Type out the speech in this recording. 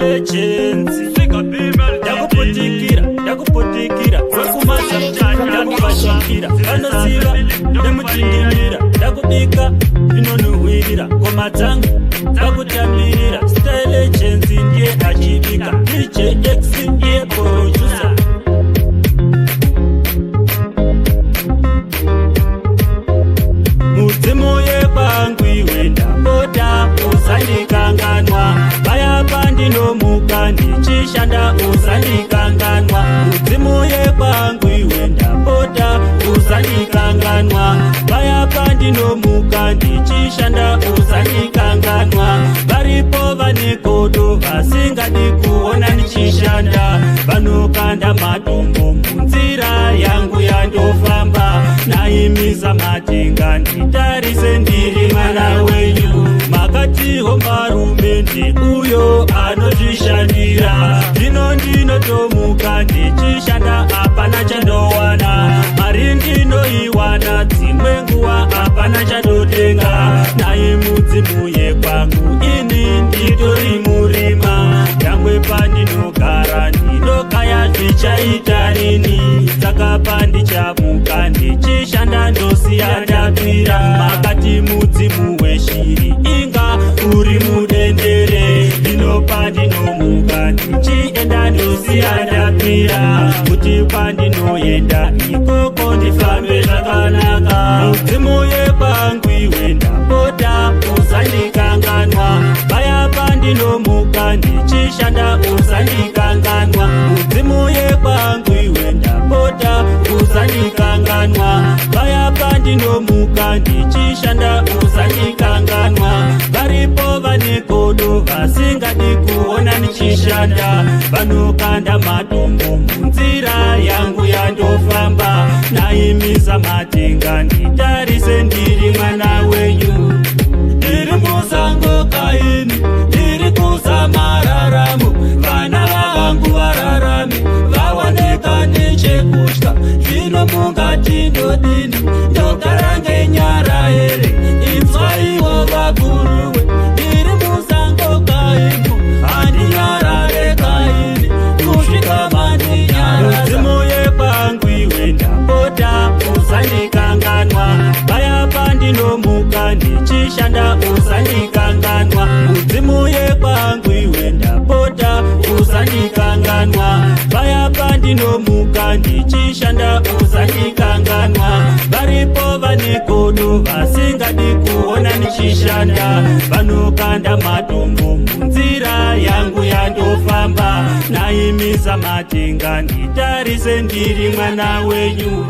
legends ndakuputikira wakumasa ndakubashikira vanosiva nemutindimira ndakubika vinonuhwirira ngoma dzangu ndakutambirira Star Legends ndiye achibika DJX ndiye producer. Mudzimu yekwangu iwe ndapota usandikanganwa, paya pandinomuka ndichishanda usandikanganwa. Mudzimu yekwangu iwe ndapota usandikanganwa, paya pandinomuka ndichishanda usandikanganwa. Varipo vanekodo vasingadi kuona ndichishanda, vanokanda matombo munzira yangu yandofamba. Naimisa matenga nditarise ndiri mwana wenyu, makatiho marume ndeuyo anozvishandira. Zvino ndinotomuka ndichishanda apana chandowana, mari ndinoiwana dzimwe nguva apana chandotenga. Nai mudzimu yekwangu ini nditori murima, nyangwe pandinogara ndinokaya zvichaita rini. Saka pandichamuka ndichishanda ndosiya ndapira, makati mudzimu weshiri inga uri mudendere. Ndino pandinomuka ndichienda ndosiya ndapira, kuti pandinoenda ikoko ndifambe zvakanaka. Mudzimu yekwangu iwe ndapota usandikanganwa, paya pandinomuka ndichishanda usandikanganwa. Mudzimu yekwangu iwe ndapota usandikanganwa, paya pandinomuka ndichishanda usandikanganwa. Varipo vanekodo vasingadi kuona ndichishanda, vanokanda matombo munzira yangu yandofamba. Naimisa matenga nditarise ndiri mwana wenyu, ndiri musango kaini, ndiri kusamararamu. Vana vangu vararame, vawaneka nechekutya. Zvino mungati ndodini, ndogara ngenyara here, inzwaiwo vaguruwe. Ndiri musango kaini, handinyarare kaini, kusvika mandinyara. Mudzimu yekwangu iwe ndapota usandikanganwa, paya pandinomuka ndichishanda usandikanganwa. Mudzimu yekwangu iwe ndapota usandikanganwa, paya pandinomuka ndichishanda usandikanganwa. Varipo vanekodo vasingadi kuona ndichishanda, vanokanda matombo munzira yangu yandofamba. Naimisa matenga nditarise ndiri mwana wenyu.